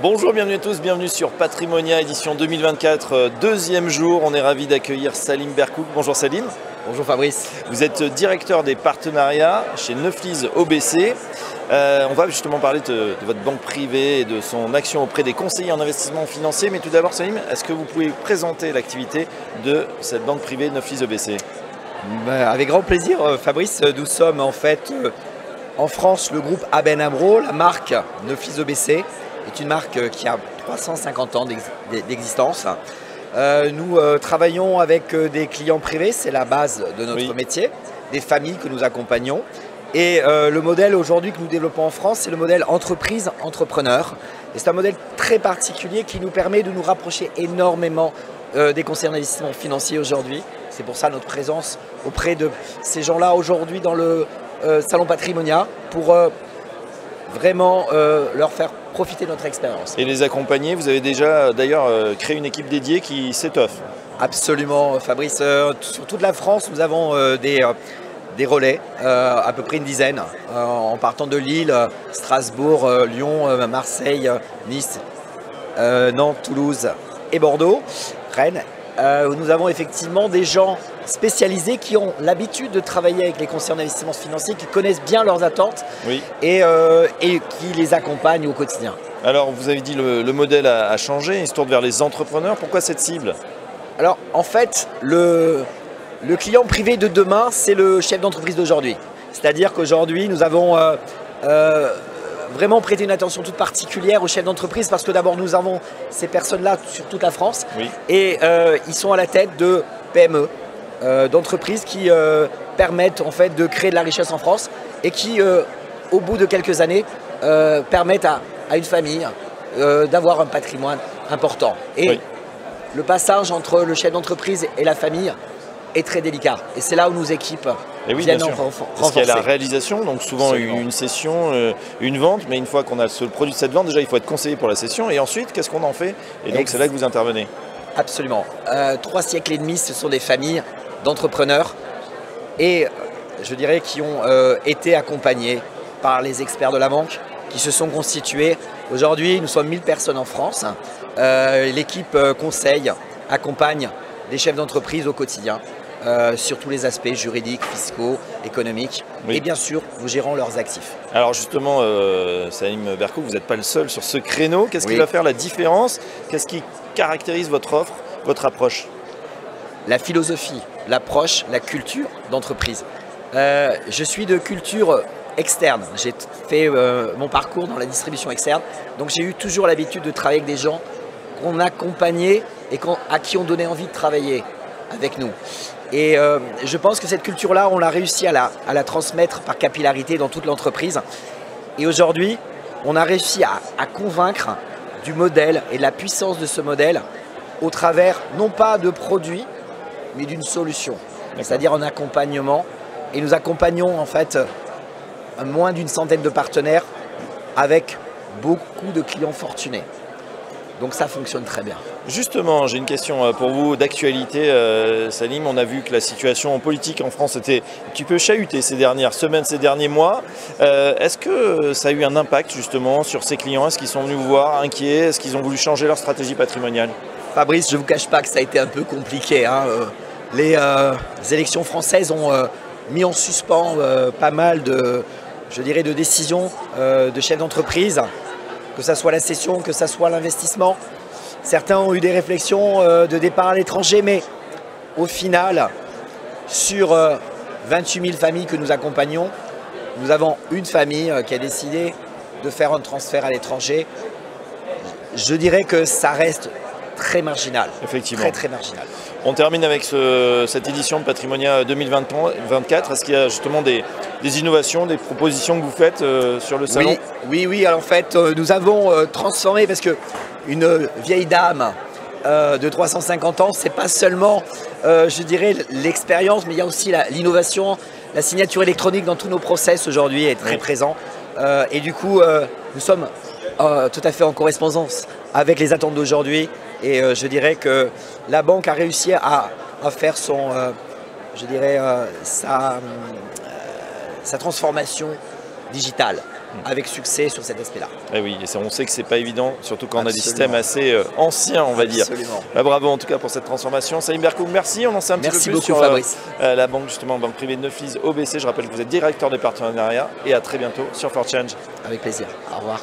Bonjour, bienvenue à tous, bienvenue sur Patrimonia édition 2024, deuxième jour. On est ravis d'accueillir Salim Berkouk. Bonjour Salim. Bonjour Fabrice. Vous êtes directeur des partenariats chez Neuflize OBC. On va justement parler de votre banque privée et de son action auprès des conseillers en investissement financier. Mais tout d'abord Salim, est-ce que vous pouvez présenter l'activité de cette banque privée Neuflize OBC? Avec grand plaisir Fabrice. Nous sommes en fait en France le groupe ABN AMRO. La marque Neuflize OBC est une marque qui a 350 ans d'existence. Nous travaillons avec des clients privés, c'est la base de notre métier, des familles que nous accompagnons. Et le modèle aujourd'hui que nous développons en France, c'est le modèle entreprise-entrepreneur. Et c'est un modèle très particulier qui nous permet de nous rapprocher énormément des conseillers d'investissement financier aujourd'hui. C'est pour ça notre présence auprès de ces gens-là aujourd'hui dans le Salon Patrimonia pour vraiment leur faire profiter de notre expérience. Et les accompagner, vous avez déjà d'ailleurs créé une équipe dédiée qui s'étoffe. Absolument Fabrice, sur toute la France nous avons des relais, à peu près une dizaine, en partant de Lille, Strasbourg, Lyon, Marseille, Nice, Nantes, Toulouse et Bordeaux, Rennes. Nous avons effectivement des gens spécialisés qui ont l'habitude de travailler avec les conseillers d'investissement financier, qui connaissent bien leurs attentes et qui les accompagnent au quotidien. Alors vous avez dit le modèle a changé, il se tourne vers les entrepreneurs. Pourquoi cette cible? Alors en fait, le client privé de demain, c'est le chef d'entreprise d'aujourd'hui. C'est-à-dire qu'aujourd'hui, nous avons vraiment prêté une attention toute particulière aux chefs d'entreprise parce que d'abord, nous avons ces personnes-là sur toute la France et ils sont à la tête de PME, d'entreprises qui permettent en fait de créer de la richesse en France et qui, au bout de quelques années, permettent à une famille d'avoir un patrimoine important. Et le passage entre le chef d'entreprise et la famille est très délicat. Et c'est là où nos équipes viennent renforcer. Parce qu'il y a la réalisation, donc souvent une session, une vente, mais une fois qu'on a le produit de cette vente, déjà il faut être conseillé pour la session. Et ensuite, qu'est-ce qu'on en fait? Et donc c'est là que vous intervenez. Absolument. 3 siècles et demi, ce sont des familles d'entrepreneurs et je dirais qui ont été accompagnés par les experts de la banque qui se sont constitués. Aujourd'hui, nous sommes 1000 personnes en France. L'équipe conseil accompagne les chefs d'entreprise au quotidien sur tous les aspects juridiques, fiscaux, économiques et bien sûr, nous gérons leurs actifs. Alors justement, Salim Berkouk, vous n'êtes pas le seul sur ce créneau. Qu'est-ce qui va faire la différence? Qu'est-ce qui caractérise votre offre, votre approche? La philosophie, l'approche, la culture d'entreprise. Je suis de culture externe. J'ai fait mon parcours dans la distribution externe. Donc j'ai eu toujours l'habitude de travailler avec des gens qu'on accompagnait et à qui on donnait envie de travailler avec nous. Et je pense que cette culture-là, on l'a réussi à la transmettre par capillarité dans toute l'entreprise. Et aujourd'hui, on a réussi à convaincre du modèle et de la puissance de ce modèle au travers, non pas de produits, mais d'une solution. C'est-à-dire un accompagnement. Et nous accompagnons en fait moins d'une centaine de partenaires avec beaucoup de clients fortunés. Donc ça fonctionne très bien. Justement, j'ai une question pour vous d'actualité, Salim. On a vu que la situation politique en France était un petit peu chahutée ces dernières semaines, ces derniers mois. Est-ce que ça a eu un impact justement sur ces clients? Est-ce qu'ils sont venus vous voir inquiets? Est-ce qu'ils ont voulu changer leur stratégie patrimoniale? Fabrice, je ne vous cache pas que ça a été un peu compliqué. Les élections françaises ont mis en suspens pas mal de décisions de chefs d'entreprise, que ce soit la cession, que ce soit l'investissement. Certains ont eu des réflexions de départ à l'étranger, mais au final, sur 28 000 familles que nous accompagnons, nous avons une famille qui a décidé de faire un transfert à l'étranger. Je dirais que ça reste très marginal. Effectivement. Très, très marginal. On termine avec cette édition de Patrimonia 2024. Est-ce qu'il y a justement des innovations, des propositions que vous faites sur le salon? Oui. Alors, en fait, nous avons transformé, parce qu'une vieille dame de 350 ans, c'est pas seulement, je dirais, l'expérience, mais il y a aussi l'innovation, la signature électronique dans tous nos process aujourd'hui est très présent. Et du coup, nous sommes tout à fait en correspondance avec les attentes d'aujourd'hui. Et je dirais que la banque a réussi à faire sa transformation digitale. avec succès sur cet aspect-là. Et oui, et on sait que c'est pas évident, surtout quand on a des Absolument. systèmes assez anciens, on va dire. Absolument. Bravo en tout cas pour cette transformation. Salim Berkoum, merci. On en sait un petit Merci peu plus beaucoup, sur Fabrice. la banque, justement, banque privée de Neuflize OBC. Je rappelle que vous êtes directeur des partenariats et à très bientôt sur For Change. Avec plaisir. Au revoir.